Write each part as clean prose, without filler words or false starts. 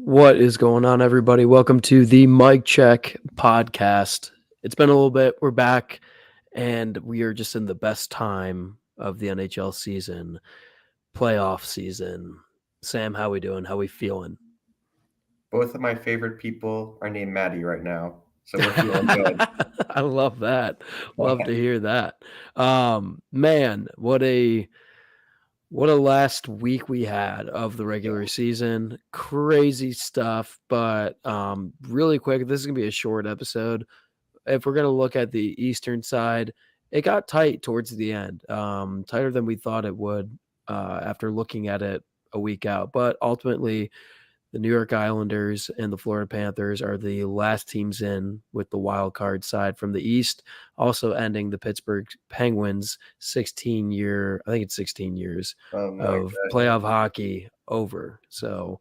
What is going on, everybody? Welcome to the Mic Check podcast. It's been a little bit. We're back, and we are just in the best time of the NHL season, playoff season. Sam, how we doing? How we feeling? Both of my favorite people are named Maddie right now, so we're feeling good. I love that. Love to hear that. Man, what a last week we had of the regular season. Crazy stuff, but really quick, this is going to be a short episode. If we're going to look at the Eastern side, it got tight towards the end, tighter than we thought it would after looking at it a week out. But ultimately, the New York Islanders and the Florida Panthers are the last teams in with the wild card side from the East, also ending the Pittsburgh Penguins 16-year, I think it's 16 years My of playoff hockey over. So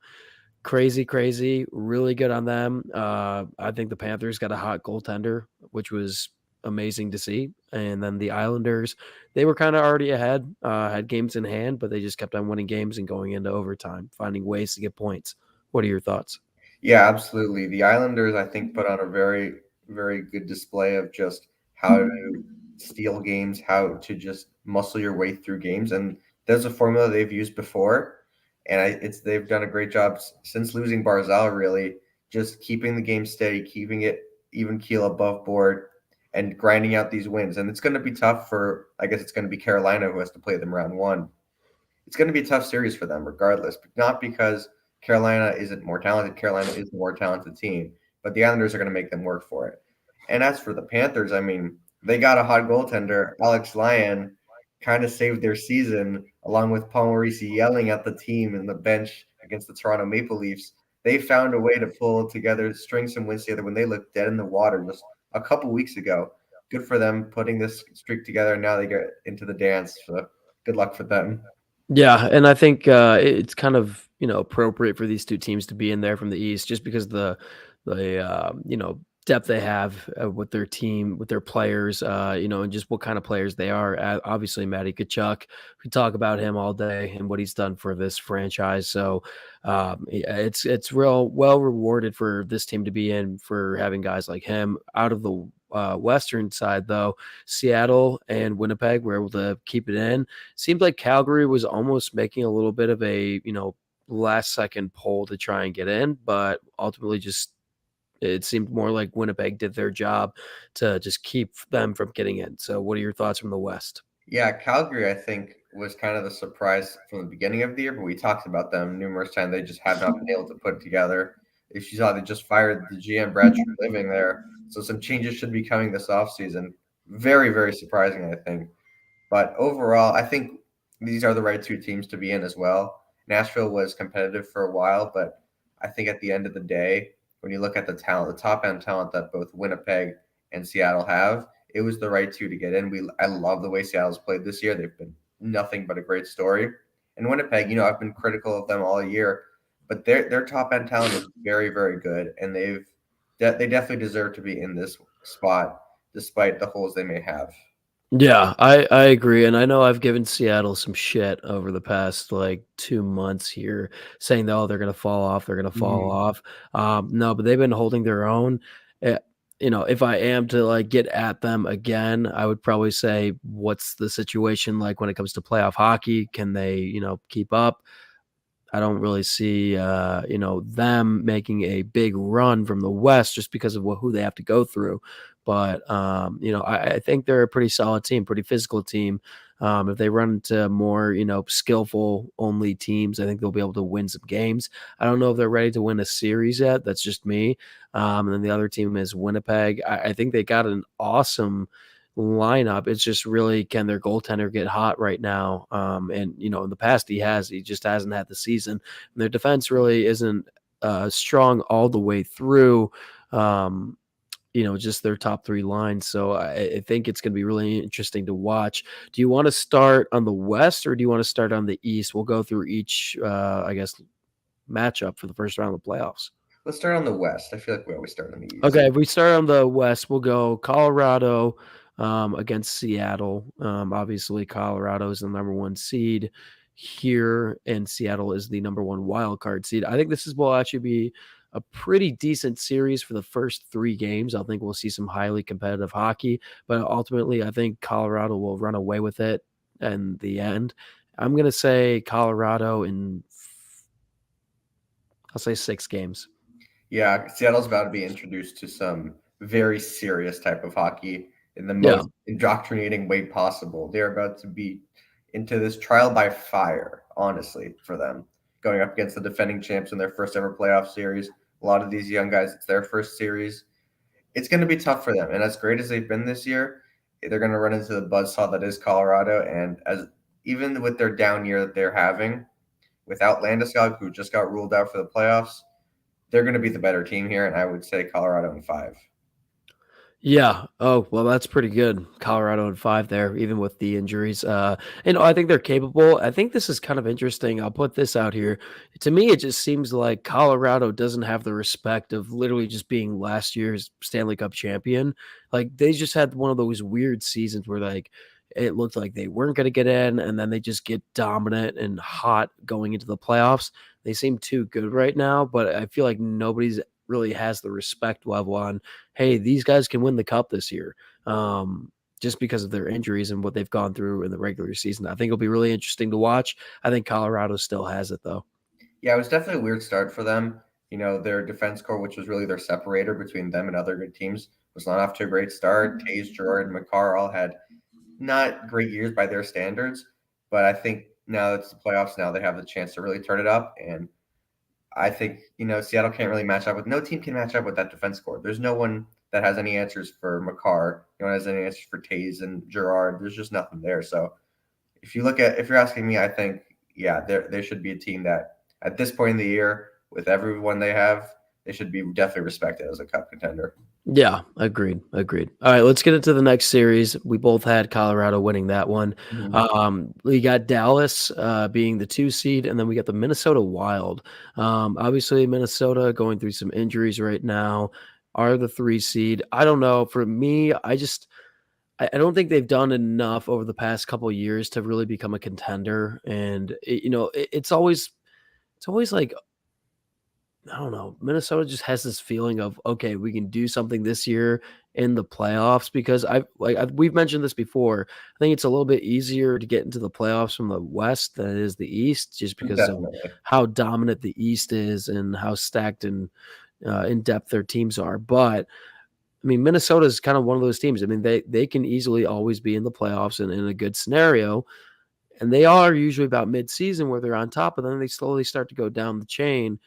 crazy, really good on them. I think the Panthers got a hot goaltender, which was amazing to see. And then the Islanders, they were kind of already ahead, had games in hand, but they just kept on winning games and going into overtime, finding ways to get points. What are your thoughts? Yeah, absolutely. The Islanders, I think, put on a very, very good display of just how to steal games, how to just muscle your way through games, and there's a formula they've used before, and they've done a great job since losing Barzal. Really, just keeping the game steady, keeping it even keel above board, and grinding out these wins. And it's going to be tough for, I guess, it's going to be Carolina who has to play them round one. It's going to be a tough series for them, regardless. But not because Carolina isn't more talented. Carolina is the more talented team, but the Islanders are going to make them work for it. And as for the Panthers, I mean, they got a hot goaltender. Alex Lyon kind of saved their season, along with Paul Maurice yelling at the team in the bench against the Toronto Maple Leafs. They found a way to pull together, string some wins together when they looked dead in the water just a couple weeks ago. Good for them putting this streak together. Now they get into the dance. So good luck for them. Yeah, and I think it's kind of appropriate for these two teams to be in there from the East, just because the depth they have with their team, with their players, and just what kind of players they are. Obviously, Matty Tkachuk, we talk about him all day and what he's done for this franchise. So it's real well rewarded for this team to be in for having guys like him. Out of the Western side, though, Seattle and Winnipeg were able to keep it in. Seemed like Calgary was almost making a little bit of a last second pull to try and get in, but ultimately just it seemed more like Winnipeg did their job to just keep them from getting in. So what are your thoughts from the West? Yeah, Calgary, I think, was kind of the surprise from the beginning of the year, but we talked about them numerous times. They just have not been able to put it together. If you saw, they just fired the GM, Brad living there. So some changes should be coming this offseason. Very, very surprising, I think. But overall, I think these are the right two teams to be in as well. Nashville was competitive for a while, but I think at the end of the day, when you look at the talent, the top end talent that both Winnipeg and Seattle have, it was the right two to get in. I love the way Seattle's played this year. They've been nothing but a great story. And Winnipeg, I've been critical of them all year, but their top end talent is very, very good, and they definitely deserve to be in this spot despite the holes they may have. Yeah, I agree. And I know I've given Seattle some shit over the past like 2 months here, saying that, oh, they're gonna fall off, they're gonna fall Mhm. off. No, but they've been holding their own. Eh, if I am to like get at them again, I would probably say, what's the situation like when it comes to playoff hockey? Can they, keep up? I don't really see, them making a big run from the West just because of who they have to go through. But I think they're a pretty solid team, pretty physical team. If they run into more, skillful only teams, I think they'll be able to win some games. I don't know if they're ready to win a series yet. That's just me. And then the other team is Winnipeg. I think they got an awesome lineup. It's just really, can their goaltender get hot right now? And in the past he just hasn't had the season. And their defense really isn't strong all the way through. Just their top three lines. So I think it's going to be really interesting to watch. Do you want to start on the West or do you want to start on the East? We'll go through each, I guess, matchup for the first round of the playoffs. Let's start on the West. I feel like we always start on the East. Okay, if we start on the West, we'll go Colorado against Seattle. Obviously, Colorado is the number one seed here, and Seattle is the number one wild card seed. I think will actually be a pretty decent series for the first 3 games. I think we'll see some highly competitive hockey, but ultimately, I think Colorado will run away with it in the end. I'm going to say Colorado I'll say 6 games. Yeah, Seattle's about to be introduced to some very serious type of hockey in the Yeah. most indoctrinating way possible. They're about to be into this trial by fire, honestly, for them, going up against the defending champs in their first ever playoff series. A lot of these young guys, it's their first series. It's going to be tough for them. And as great as they've been this year, they're going to run into the buzzsaw that is Colorado. And as even with their down year that they're having, without Landeskog, who just got ruled out for the playoffs, they're going to be the better team here. And I would say Colorado in 5. Yeah. Oh, well, that's pretty good. Colorado in 5 there, even with the injuries. And I think they're capable. I think this is kind of interesting. I'll put this out here. To me, it just seems like Colorado doesn't have the respect of literally just being last year's Stanley Cup champion. Like they just had one of those weird seasons where like it looked like they weren't going to get in, and then they just get dominant and hot going into the playoffs. They seem too good right now, but I feel like nobody's really has the respect level on, hey, these guys can win the cup this year, just because of their injuries and what they've gone through in the regular season. I think it'll be really interesting to watch. I think Colorado still has it, though. Yeah, it was definitely a weird start for them. Their defense core, which was really their separator between them and other good teams, was not off to a great start. Taves, Gerard, and Makar all had not great years by their standards, but I think now it's the playoffs. Now they have the chance to really turn it up, and I think Seattle can't really match up with. No team can match up with that defense core. There's no one that has any answers for Makar. No one has any answers for Taves and Gerard. There's just nothing there. So if you're asking me, I think there should be a team that at this point in the year with everyone they have, they should be definitely respected as a cup contender. Yeah, agreed. All right, let's get into the next series. We both had Colorado winning that one. We got Dallas being the 2 seed, and then we got the Minnesota Wild. Obviously, Minnesota going through some injuries right now are the 3 seed. I don't know. For me, I don't think they've done enough over the past couple of years to really become a contender. And it's always like, I don't know. Minnesota just has this feeling of, okay, we can do something this year in the playoffs, because we've mentioned this before. I think it's a little bit easier to get into the playoffs from the West than it is the East, just because Definitely. of how dominant the East is and how stacked and in depth their teams are. But I mean, Minnesota is kind of one of those teams. I mean, they can easily always be in the playoffs and in a good scenario. And they are usually about mid-season where they're on top, but then they slowly start to go down the chain.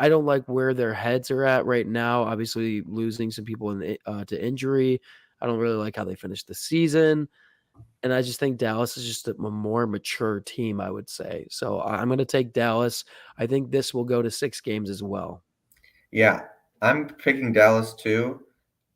I don't like where their heads are at right now. Obviously, losing some people to injury. I don't really like how they finished the season. And I just think Dallas is just a more mature team, I would say. So I'm going to take Dallas. I think this will go to 6 games as well. Yeah, I'm picking Dallas too.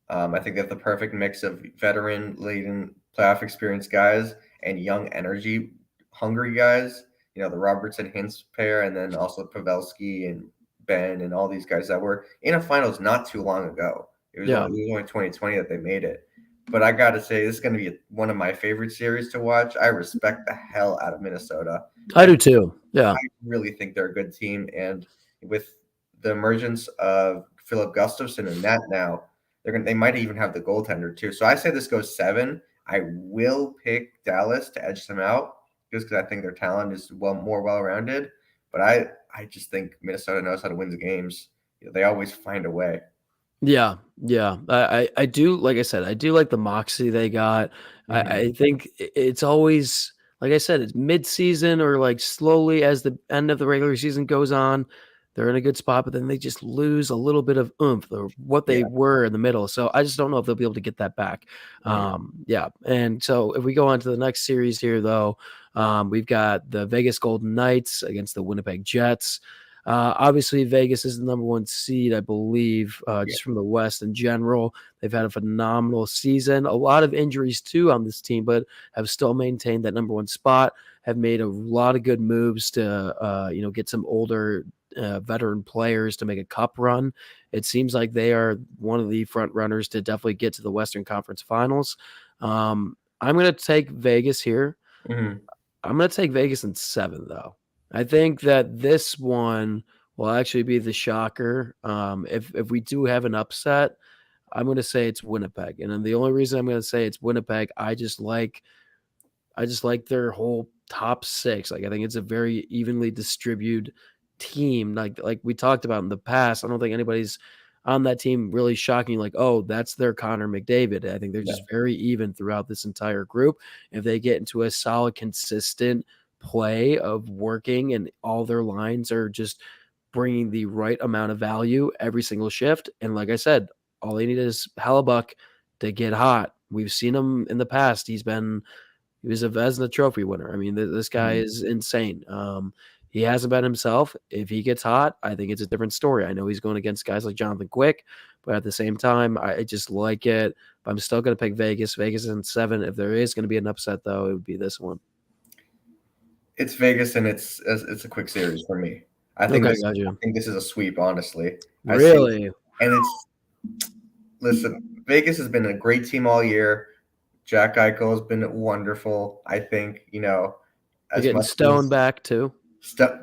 I think they have the perfect mix of veteran-laden playoff experience guys and young energy hungry guys. The Robertson Hintz pair, and then also Pavelski and Ben and all these guys that were in a finals not too long ago. It was only 2020 that they made it. But I got to say, this is going to be one of my favorite series to watch. I respect the hell out of Minnesota. I do too. Yeah. I really think they're a good team. And with the emergence of Philip Gustafsson and that now, they might even have the goaltender too. So I say this goes 7. I will pick Dallas to edge them out just because I think their talent is more well-rounded. But I just think Minnesota knows how to win the games. They always find a way. Yeah. I do, like I said, I do like the moxie they got. I think it's always, like I said, it's mid-season or like slowly as the end of the regular season goes on, they're in a good spot, but then they just lose a little bit of oomph or what they were in the middle. So I just don't know if they'll be able to get that back. Yeah. And so if we go on to the next series here, though, we've got the Vegas Golden Knights against the Winnipeg Jets. Obviously, Vegas is the number 1 seed, I believe, just from the West in general. They've had a phenomenal season. A lot of injuries, too, on this team, but have still maintained that number 1 spot, have made a lot of good moves to, get some older veteran players to make a cup run. It seems like they are one of the front runners to definitely get to the Western Conference Finals. I'm going to take Vegas here. I'm going to take Vegas in 7, though. I think that this one will actually be the shocker. If we do have an upset, I'm going to say it's Winnipeg. And then the only reason I'm going to say it's Winnipeg, I just like their whole top 6. Like, I think it's a very evenly distributed team. Like we talked about in the past, I don't think anybody's on that team really shocking, like, oh, that's their Connor McDavid. I think they're Yeah. just very even throughout this entire group. If they get into a solid, consistent play of working and all their lines are just bringing the right amount of value every single shift. And like I said, all they need is Hellebuck to get hot. We've seen him in the past. He was a Vezina Trophy winner. I mean, this guy Mhm. is insane. He hasn't been himself. If he gets hot, I think it's a different story. I know he's going against guys like Jonathan Quick, but at the same time, I just like it. But I'm still going to pick Vegas. Vegas is in 7. If there is going to be an upset, though, it would be this one. It's Vegas, and it's a quick series for me. I think Okay, this I gotcha. think this is a sweep, honestly. I see, Really? and it's listen, Vegas has been a great team all year. Jack Eichel has been wonderful. I think, They're as getting much Stone as back, too.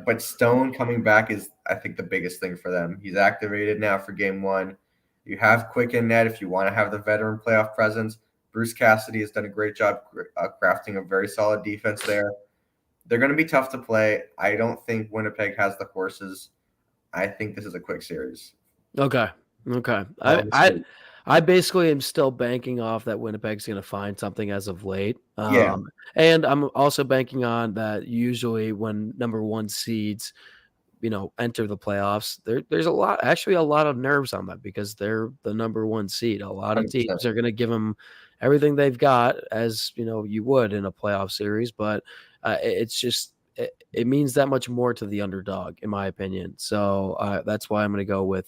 But Stone coming back is, I think, the biggest thing for them. He's activated now for game 1. You have Quick in net if you want to have the veteran playoff presence. Bruce Cassidy has done a great job crafting a very solid defense there. They're going to be tough to play. I don't think Winnipeg has the horses. I think this is a quick series. Okay. Okay. Call I it a I sweep. I basically am still banking off that Winnipeg's going to find something as of late. Yeah, And I'm also banking on that usually when number 1 seeds, enter the playoffs, there's a lot of nerves on that because they're the number 1 seed. A lot of 100%. teams are going to give them everything they've got, as you would in a playoff series, but it's just it means that much more to the underdog, in my opinion. So that's why I'm going to go with,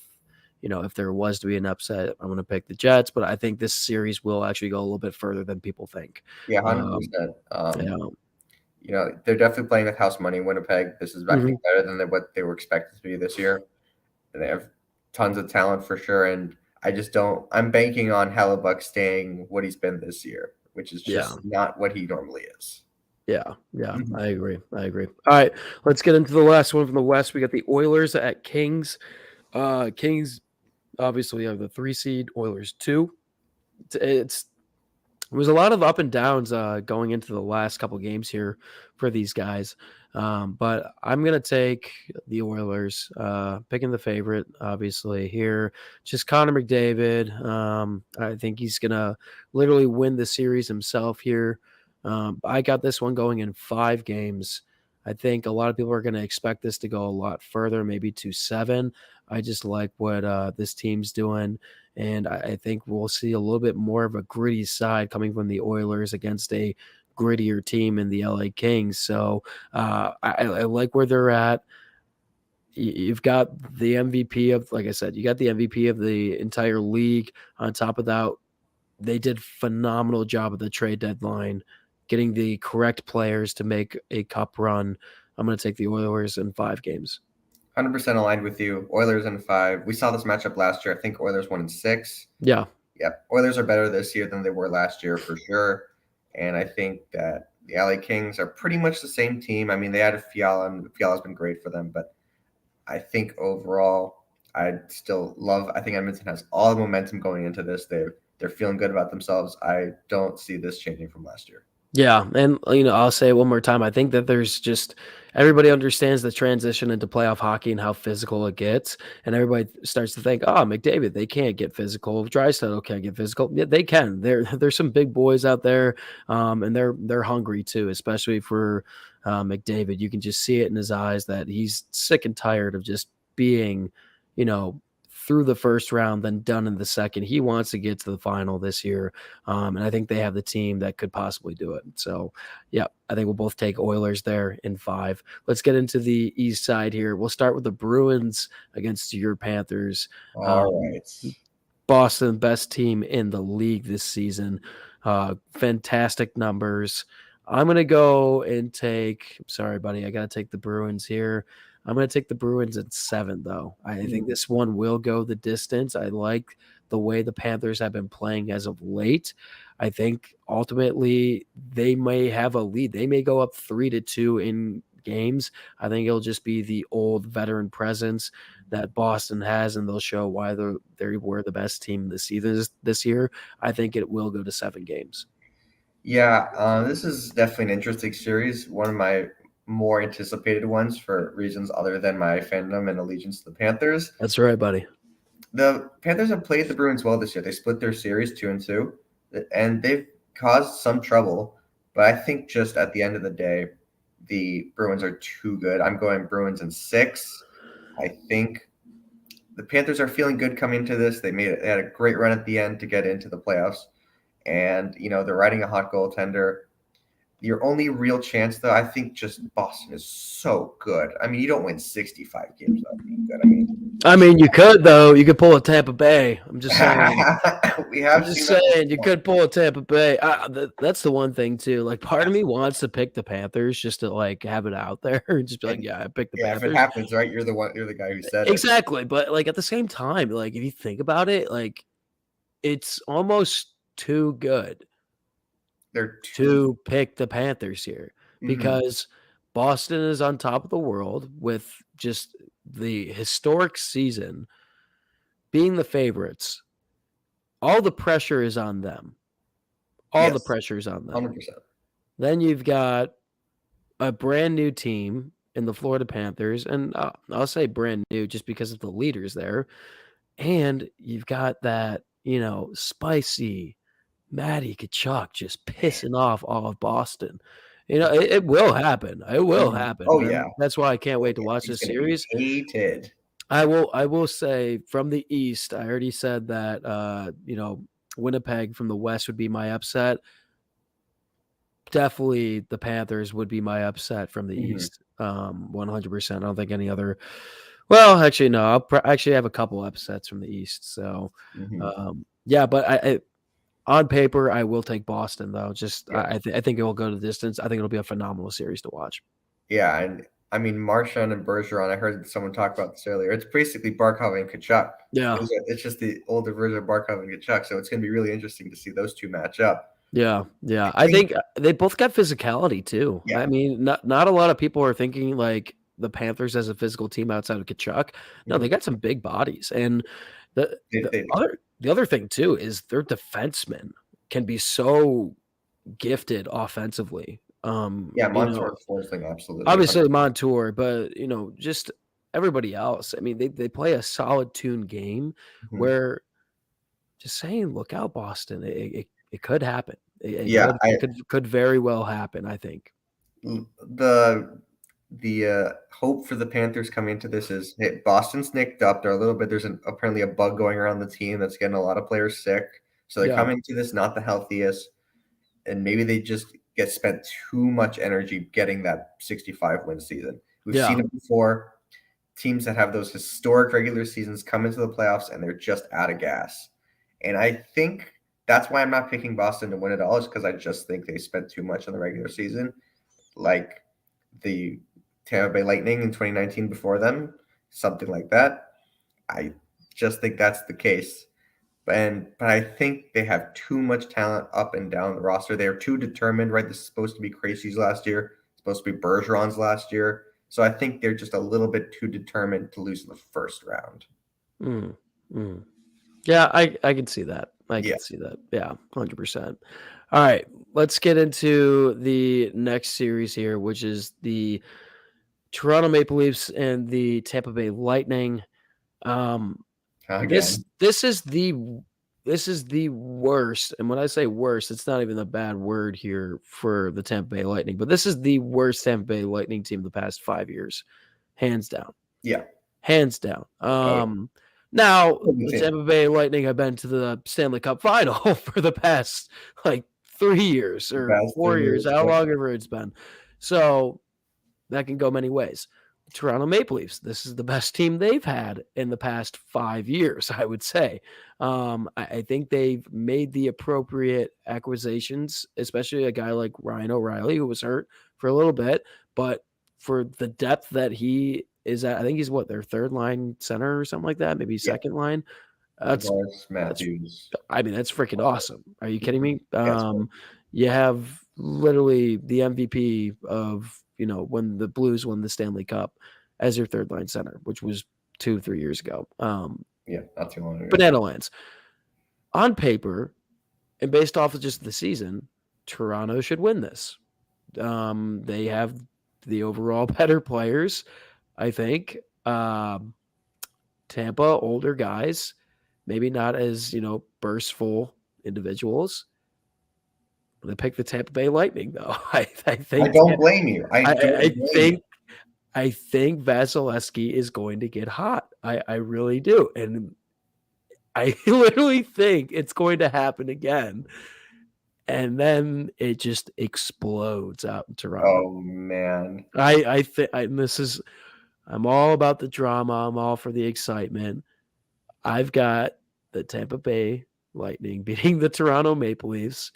if there was to be an upset, I'm going to pick the Jets. But I think this series will actually go a little bit further than people think. Yeah, Um, 100%. yeah. They're definitely playing with house money. Winnipeg. This is, I Mhm. think, better than what they were expected to be this year. And they have tons of talent for sure. And I just don't. I'm banking on Hellebuck staying what he's been this year, which is Yeah. just not what he normally is. Yeah, yeah, Mhm. I agree. I agree. All right, let's get into the last one from the West. We got the Oilers at Kings. Kings obviously have the 3 seed, Oilers 2. It was a lot of up and downs going into the last couple games here for these guys. But I'm going to take the Oilers, picking the favorite, obviously, here. Just Connor McDavid. I think he's going to literally win the series himself here. I got this one going in 5 games. I think a lot of people are going to expect this to go a lot further, maybe to 7. I just like what this team's doing. And I think we'll see a little bit more of a gritty side coming from the Oilers against a grittier team in the LA Kings. So I like where they're at. You've got the MVP of, like I said, you got the MVP of the entire league. On top of that, they did phenomenal job at the trade deadline, getting the correct players to make a cup run. I'm going to take the Oilers in 5 games. 100% aligned with you. Oilers in 5. We saw this matchup last year. I think Oilers won in 6. Yeah. Yep. Oilers are better this year than they were last year for sure. And I think that the LA Kings are pretty much the same team. I mean, they added Fiala, and Fiala's been great for them. But I think overall, I think Edmonton has all the momentum going into this. They're feeling good about themselves. I don't see this changing from last year. Yeah, and I'll say it one more time. I think that there's just everybody understands the transition into playoff hockey and how physical it gets, and everybody starts to think, "Oh, McDavid, they can't get physical. Draisaitl can't get physical." Yeah, they can. There's some big boys out there, and they're hungry too, especially for McDavid. You can just see it in his eyes that he's sick and tired of just being, you know, through the first round, then done in the second. He wants to get to the final this year. And I think they have the team that could possibly do it. So, yeah, I think we'll both take Oilers there in 5. Let's get into the East side here. We'll start with the Bruins against your Panthers. All right. Boston, best team in the league this season. Fantastic numbers. I'm going to go and take, sorry, buddy, I got to take the Bruins here. I'm going to take the Bruins in 7, though. I think this one will go the distance. I like the way the Panthers have been playing as of late. I think ultimately they may have a lead. They may go up 3-2 in games. I think it'll just be the old veteran presence that Boston has, and they'll show why they were the best team this year. I think it will go to 7 games. Yeah, this is definitely an interesting series. One of my more anticipated ones for reasons other than my fandom and allegiance to the Panthers. That's right, buddy. The Panthers have played the Bruins well this year. They split their series 2-2, and they've caused some trouble. But I think just at the end of the day, the Bruins are too good. I'm going Bruins in 6. I think the Panthers are feeling good coming into this. They had a great run at the end to get into the playoffs, and they're riding a hot goaltender. Your only real chance, though, I think just Boston is so good. I mean, you don't win 65 games without being good. I mean, you could, though. You could pull a Tampa Bay. I'm just saying. You could pull a Tampa Bay. That's the one thing, too. Like, part of me wants to pick the Panthers just to, like, have it out there and just be like, yeah, I picked the Panthers. If it happens, right, you're the guy who said it. Exactly. But, like, at the same time, like, if you think about it, like, it's almost too good to pick the Panthers here because Boston is on top of the world with just the historic season being the favorites. All the pressure is on them. The pressure is on them. 100%. Then you've got a brand new team in the Florida Panthers, and I'll say brand new just because of the leaders there. And you've got that, spicy Matty Tkachuk just pissing off all of Boston. It will happen. It will happen. Oh, yeah. That's why I can't wait to watch this series. Hated. I will say from the East, I already said that, Winnipeg from the West would be my upset. Definitely the Panthers would be my upset from the East. 100%. I don't think any other. Well, actually, no. I'll actually have a couple upsets from the East. So, yeah, but I on paper, I will take Boston, though. I think it will go to the distance. I think it'll be a phenomenal series to watch. Yeah, and I mean, Marchand and Bergeron, I heard someone talk about this earlier. It's basically Barkov and Tkachuk. Yeah. It's just the older version of Barkov and Tkachuk, so it's going to be really interesting to see those two match up. Yeah. I think they both got physicality, too. Yeah. I mean, not a lot of people are thinking, like, the Panthers as a physical team outside of Tkachuk. No, they got some big bodies. And the other thing, too, is their defensemen can be so gifted offensively. Montour, Forsling, absolutely. Obviously, Montour, but, just everybody else. I mean, they play a solid tuned game where just saying, look out, Boston. It could happen. It could very well happen, I think. The hope for the Panthers coming into this is Boston's nicked up. They're a little bit. There's apparently a bug going around the team that's getting a lot of players sick. So they're coming to this not the healthiest, and maybe they just spent too much energy getting that 65 win season. We've seen it before. Teams that have those historic regular seasons come into the playoffs and they're just out of gas. And I think that's why I'm not picking Boston to win it all, is because I just think they spent too much in the regular season, like the Tampa Bay Lightning in 2019 before them, something like that. I just think that's the case. But I think they have too much talent up and down the roster. They are too determined, right? This is supposed to be Krejci's last year. It's supposed to be Bergeron's last year. So I think they're just a little bit too determined to lose in the first round. Yeah, I can see that. I can see that. Yeah, 100%. All right, let's get into the next series here, which is the Toronto Maple Leafs and the Tampa Bay Lightning. This is the worst, and when I say worst, it's not even a bad word here for the Tampa Bay Lightning, but this is the worst Tampa Bay Lightning team of the past 5 years, hands down. Yeah, hands down. Now the Tampa Bay Lightning have been to the Stanley Cup Final for the past 3 years or 4 years, however it's been. So that can go many ways. Toronto Maple Leafs, this is the best team they've had in the past 5 years, I would say. I think they've made the appropriate acquisitions, especially a guy like Ryan O'Reilly, who was hurt for a little bit, but for the depth that he is that I think he's what, their third line center or something like that, maybe Yeah, second line. That's Tavares, that's Matthews. I mean, that's freaking awesome. Are you kidding me? Yes, You have literally the MVP of, when the Blues won the Stanley Cup as your third line center, which was 2-3 years ago. yeah, not too long ago. Banana Lands. On paper, and based off of just the season, Toronto should win this. They have the overall better players, I think. Tampa, older guys, maybe not as, burstful individuals. They picked the Tampa Bay Lightning, though. I think I don't blame you. I don't I blame think you. I think Vasilevsky is going to get hot. I really do. And I literally think it's going to happen again. And then it just explodes out in Toronto. Oh man. I think I'm all about the drama. I'm all for the excitement. I've got the Tampa Bay Lightning beating the Toronto Maple Leafs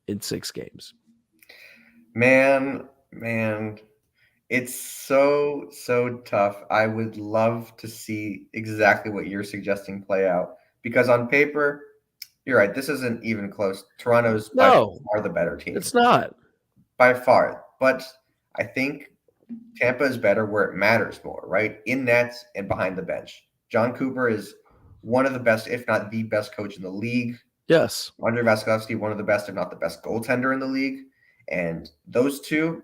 in 6 games. Man, it's so tough. I would love to see exactly what you're suggesting play out because on paper, you're right. This isn't even close. Toronto's by far the better team. It's not. By far. But I think Tampa is better where it matters more, right? In nets and behind the bench. John Cooper is one of the best, if not the best coach in the league. Yes. Andrei Vasilevsky, one of the best, if not the best goaltender in the league. And those two,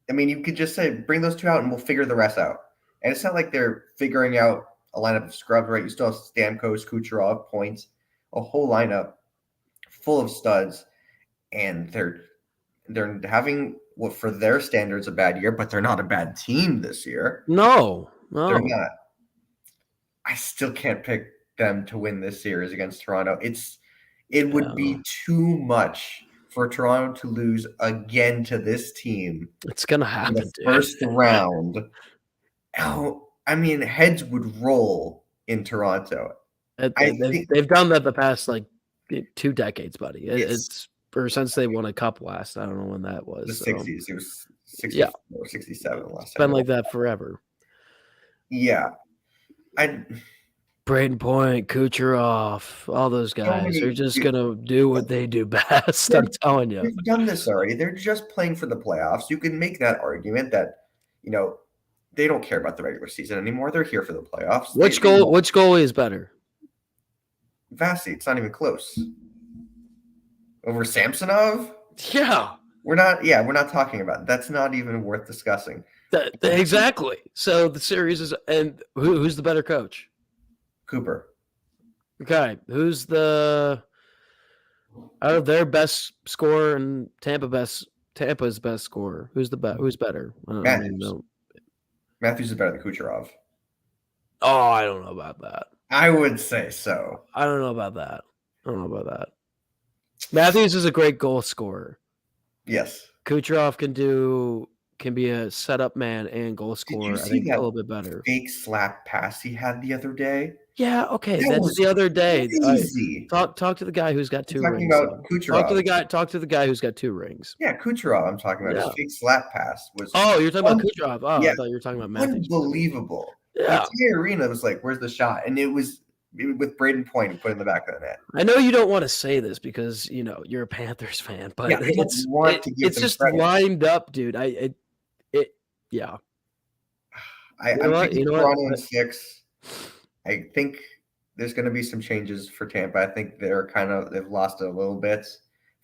I mean, you could just say, bring those two out and we'll figure the rest out. And it's not like they're figuring out a lineup of scrubs, right? You still have Stamkos, Kucherov, Points, a whole lineup full of studs. And they're having what for their standards a bad year, but they're not a bad team this year. No. They're not. I still can't pick them to win this series against Toronto. It would be too much for Toronto to lose again to this team. It's gonna happen in the first round. Oh, I mean, heads would roll in Toronto. They've done that the past 2 decades, buddy. It's or since they won a cup last. I don't know when that was. The 60s. It was 64 or 67 last time. It's been like that forever. Yeah. Braden Point, Kucherov, all those guys are just going to do what they do best. I'm telling you. They've done this already. They're just playing for the playoffs. You can make that argument that, they don't care about the regular season anymore. They're here for the playoffs. Which goalie is better? Vasi. It's not even close. Over Samsonov? Yeah. We're not talking about it. That's not even worth discussing. Exactly. So the series is, and who's the better coach? Cooper. Okay. Who's out of their best scorer and Tampa's best scorer? Who's better? Matthews. Matthews is better than Kucherov. Oh, I don't know about that. I would say so. I don't know about that. Matthews is a great goal scorer. Yes. Kucherov can be a setup man and goal scorer. I think a little bit better. Fake slap pass he had the other day. Yeah, okay. That's the other day. Easy. Talk to the guy who's got 2 rings. Talking about Kucherov. Talk to the guy who's got 2 rings. Yeah, Kucherov. I'm talking about his fake slap pass was. Oh, you're talking about Kucherov. Oh, yeah. I thought you were talking about Matthews. Unbelievable. Yeah. The arena was like, "Where's the shot?" And it was with Braden Point put in the back of the net. I know you don't want to say this because you're a Panthers fan, but it's just credit. Lined up, dude. I think Toronto in 6. I think there's going to be some changes for Tampa. I think they've lost it a little bit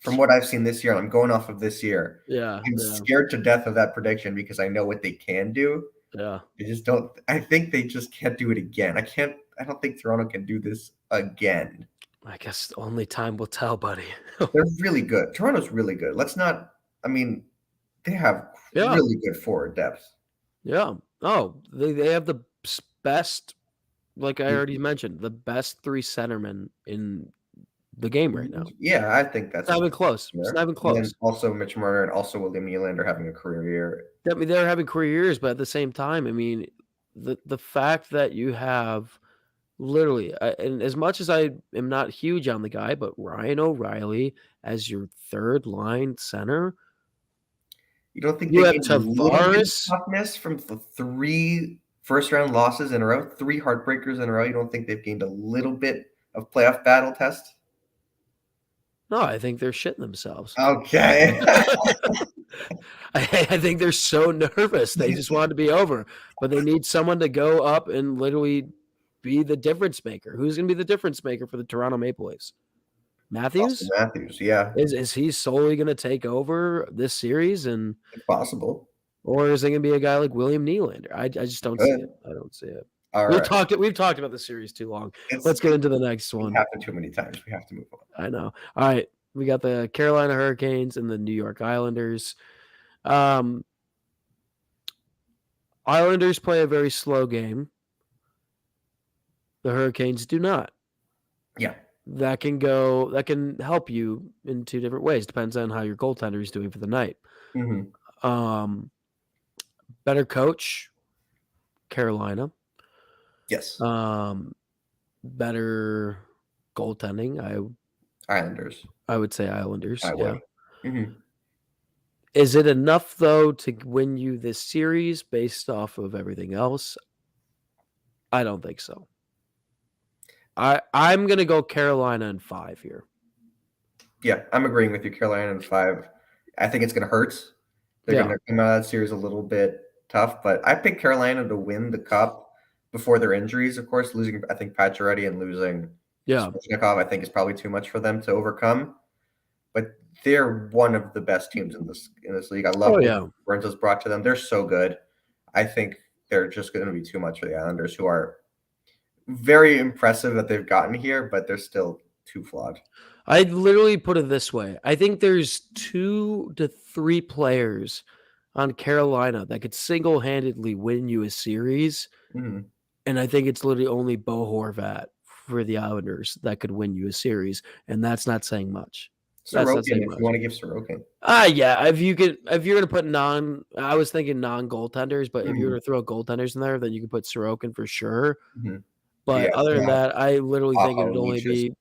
from what I've seen this year. I'm going off of this year. Yeah, I'm scared to death of that prediction because I know what they can do. Yeah, they just don't. I think they just can't do it again. I don't think Toronto can do this again. I guess only time will tell, buddy. They're really good. Toronto's really good. They have really good forward depth. Yeah. Oh, they have the best, like I already mentioned, the best 3 centermen in the game right now. Yeah, I think that's not even close. It's not even close. And also Mitch Marner and also William Nylander having a career year. I mean, they're having career years, but at the same time, I mean, the fact that you have literally, and as much as I am not huge on the guy, but Ryan O'Reilly as your third line center. You don't think You they have gained a little bit of Tavares. toughness from the 3 first-round losses in a row, 3 heartbreakers in a row? You don't think they've gained a little bit of playoff battle test? No, I think they're shitting themselves. Okay. I think they're so nervous. They just want it to be over, but they need someone to go up and literally be the difference maker. Who's going to be the difference maker for the Toronto Maple Leafs? Austin Matthews? Matthews, yeah, Is he solely going to take over this series, and if possible. or is it going to be a guy like William Nylander? I just don't see it. Good. I don't see it. All We've right. talked about the series too long. It's Let's get into the next one. happened too many times. We have to move on. I know. All right, we got the Carolina Hurricanes and the New York Islanders. Islanders play a very slow game. The Hurricanes do not. Yeah. That can help you in two different ways. Depends on how your goaltender is doing for the night. Mm-hmm. Better coach, Carolina. Yes. Better goaltending. Islanders. I would say Islanders. I Yeah. would. Mm-hmm. Is it enough though to win you this series based off of everything else? I don't think so. I'm gonna go Carolina in 5 here. Yeah, I'm agreeing with you. Carolina in 5. I think it's going to hurt. They're going to come out of that series a little bit tough, but I picked Carolina to win the cup before their injuries. Of course, losing I think Pacioretty and losing Svechnikov, I think is probably too much for them to overcome. But they're one of the best teams in this league. I love what Burns has brought to them. They're so good. I think they're just going to be too much for the Islanders, who are very impressive that they've gotten here, but they're still too flawed. I'd literally put it this way. I think there's 2 to 3 players on Carolina that could single-handedly win you a series. Mm-hmm. And I think it's literally only Bo Horvat for the Islanders that could win you a series. And that's not saying much. Sorokin, if you want to give Sorokin. Yeah. If you're going to put I was thinking non-goaltenders, but if you were to throw goaltenders in there, then you could put Sorokin for sure. Mm-hmm. But other than that, I literally think it would only be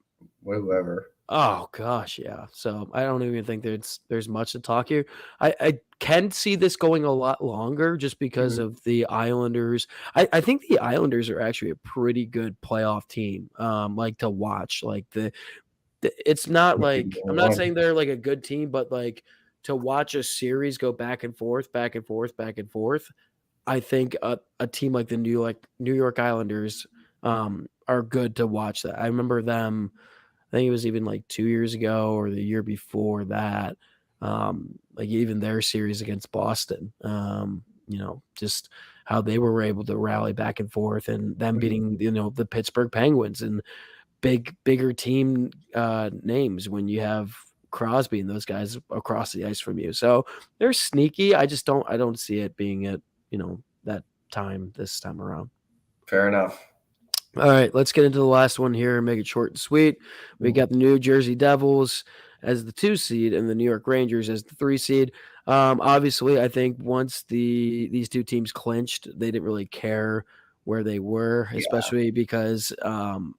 whoever. Oh gosh, yeah. So I don't even think there's much to talk here. I can see this going a lot longer just because of the Islanders. I think the Islanders are actually a pretty good playoff team. Like to watch. Like it's not like I'm not saying they're like a good team, but like to watch a series go back and forth, back and forth, back and forth. I think a team like the New York Islanders are good to watch. That I remember them. I think it was even like 2 years ago or the year before that. Like even their series against Boston, just how they were able to rally back and forth, and them beating, the Pittsburgh Penguins and bigger team names when you have Crosby and those guys across the ice from you. So they're sneaky. I don't see it being at, that time this time around. Fair enough. All right, let's get into the last one here and make it short and sweet. We got the New Jersey Devils as the 2 seed and the New York Rangers as the 3 seed. Obviously, I think once these 2 teams clinched, they didn't really care where they were, especially because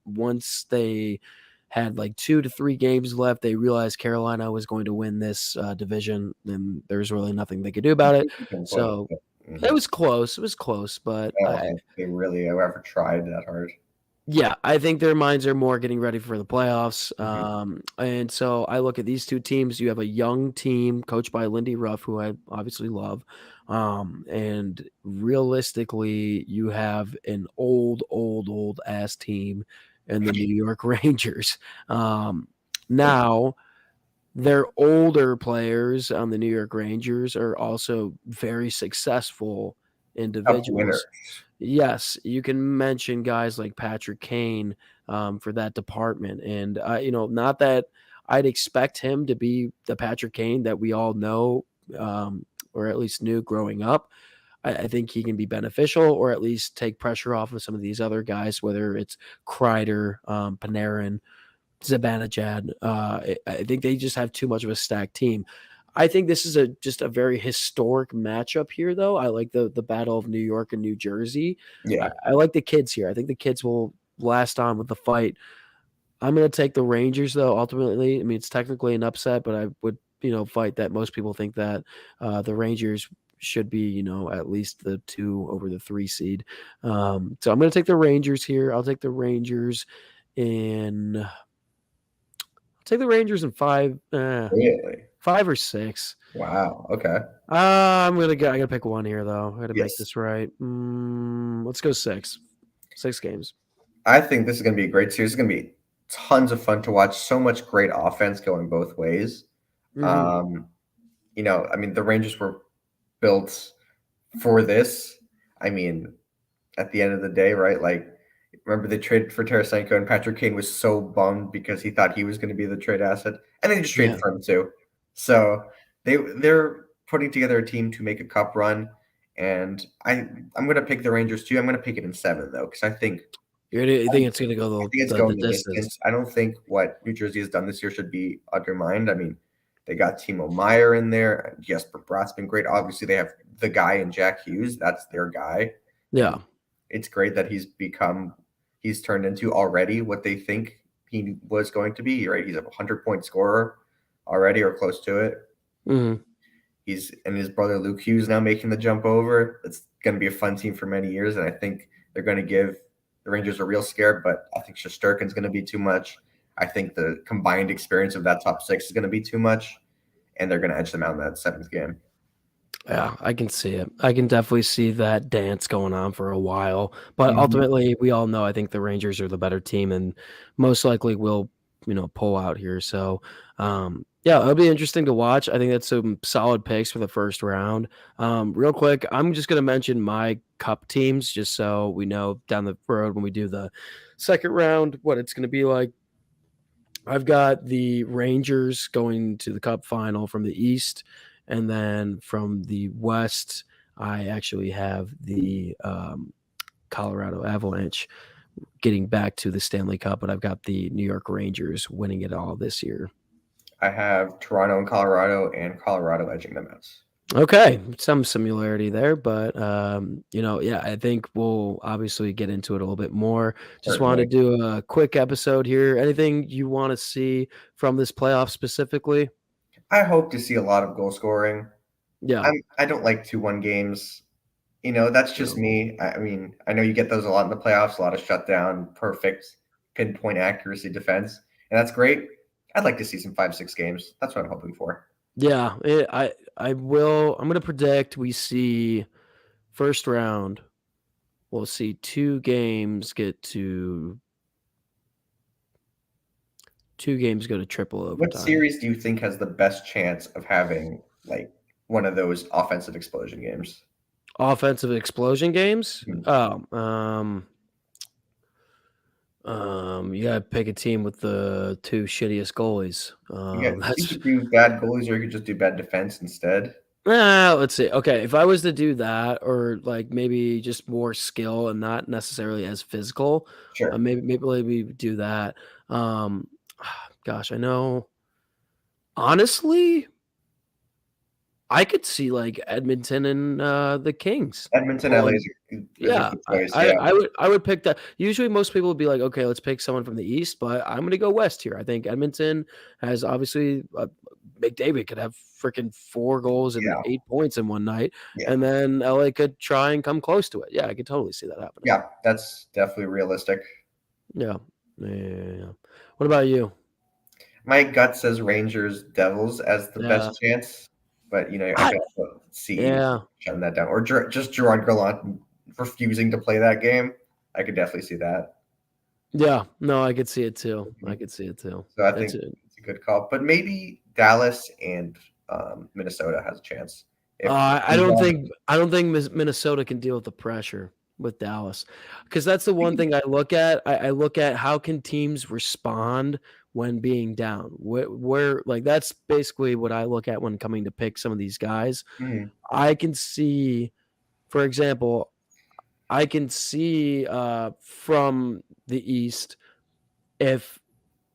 once they had like 2 to 3 games left, they realized Carolina was going to win this division, and there's really nothing they could do about it. So it was close. It was close, but I don't think they really ever tried that hard. Yeah, I think their minds are more getting ready for the playoffs. And so I look at these 2 teams. You have a young team coached by Lindy Ruff, who I obviously love. And realistically, you have an old ass team in the New York Rangers. Now, their older players on the New York Rangers are also very successful individuals. Yes, you can mention guys like Patrick Kane for that department. And, not that I'd expect him to be the Patrick Kane that we all know or at least knew growing up. I think he can be beneficial or at least take pressure off of some of these other guys, whether it's Kreider, Panarin, Zibanejad. I think they just have too much of a stacked team. I think this is just a very historic matchup here, though. I like the Battle of New York and New Jersey. Yeah, I like the kids here. I think the kids will last on with the fight. I'm going to take the Rangers, though, ultimately. I mean, it's technically an upset, but I would fight that most people think that the Rangers should be, at least the 2 over the 3 seed. So I'm going to take the Rangers here. I'll take the Rangers in five, Really? 5 or 6. Wow. Okay. I gotta pick one here though. I gotta make Yes. this right. Let's go 6. 6 games. I think this is going to be a great series. It's going to be tons of fun to watch. So much great offense going both ways. Mhm. I mean, the Rangers were built for this. I mean, at the end of the day, right? Like, remember they traded for Tarasenko, and Patrick Kane was so bummed because he thought he was going to be the trade asset, and they just traded Yeah. for him too. So they're putting together a team to make a cup run, and I'm going to pick the Rangers too. I'm going to pick it in 7 though, because You think it's gonna go I think it's the going the distance? distance. I don't think what New Jersey has done this year should be undermined. I mean, they got Timo Meyer in there. Jesper Bratt's been great. Obviously, they have the guy in Jack Hughes. That's their guy. Yeah. It's great that he's turned into already what they think he was going to be, right? He's a 100-point scorer already or close to it. Mhm. And his brother Luke Hughes now making the jump over. It's going to be a fun team for many years, and I think they're going to give the Rangers a real scare, but I think Shesterkin's going to be too much. I think the combined experience of that top 6 is going to be too much, and they're going to edge them out in that 7th game. Yeah, I can see it. I can definitely see that dance going on for a while. But Mhm. ultimately, we all know I think the Rangers are the better team and most likely will, pull out here. So, yeah, it'll be interesting to watch. I think that's some solid picks for the first round. Real quick, I'm just going to mention my cup teams just so we know down the road when we do the second round what it's going to be like. I've got the Rangers going to the Cup final from the East, and then from the West, I actually have the Colorado Avalanche getting back to the Stanley Cup, but I've got the New York Rangers winning it all this year. I have Toronto and Colorado edging them out. Okay, some similarity there, but yeah, I think we'll obviously get into it a little bit more. Just wanted Certainly. to do a quick episode here. Anything you want to see from this playoff specifically? I hope to see a lot of goal scoring. Yeah. I don't like 2-1 games. That's just No. me. I mean, I know you get those a lot in the playoffs, a lot of shutdown, perfect pinpoint accuracy defense, and that's great. I'd like to see some 5-6 games. That's what I'm hoping for. Yeah, I will. I'm gonna predict we see first round. We'll see 2 games go to triple What overtime. series do you think has the best chance of having like one of those offensive explosion games? Offensive explosion games. Hmm. You gotta pick a team with the 2 shittiest goalies. You That's could do bad goalies, or you could just do bad defense instead. let's see. Okay, if I was to do that, or like maybe just more skill and not necessarily as physical, Sure. maybe do that. Um, gosh, I know. Honestly, I could see like Edmonton and the Kings Edmonton, LA pulling. is a Yeah, good choice. Yeah. I would pick that. Usually, most people would be like, okay, let's pick someone from the East, but I'm going to go West here. I think Edmonton has obviously McDavid could have freaking 4 goals and Yeah. 8 points in one night, Yeah. and then LA could try and come close to it. Yeah, I could totally see that happening. Yeah. That's definitely realistic. Yeah, yeah. What about you? My gut says Rangers Devils as the Yeah, best chance, but I I can also see you yeah. shutting that down, or just Gerard Gallant refusing to play that game. I could definitely see that. Yeah, no, I could see it too. I Mhm. could see it too. So I It's think it's a good call, but maybe Dallas and Minnesota has a chance. If I don't think Minnesota can deal with the pressure with Dallas, because that's the one thing I look at. I look at how can teams respond when being down. Where like that's basically what I look at when coming to pick some of these guys. Mhm. I can see, for example, I can see from the East if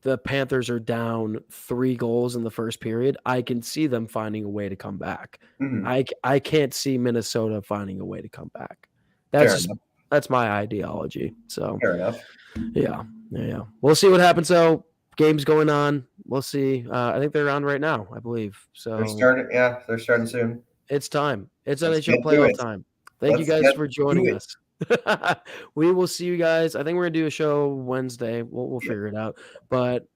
the Panthers are down 3 goals in the first period, I can see them finding a way to come back. Mhm. I can't see Minnesota finding a way to come back. That's Fair just enough. that's my ideology. So, Fair enough. yeah. Yeah. We'll see what happens though. games going on. We'll see. I think they're on right now, I believe. They're So starting. Yeah, they're starting soon. it's time. It's Let's NHL get to playoff it. time. Thank you Let's guys get for to joining it. us. We will see you guys. I think we're gonna do a show Wednesday. We'll Yep. figure it out. But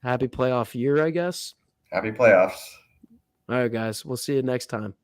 happy playoff year, I guess. Happy playoffs. All right, guys. We'll see you next time.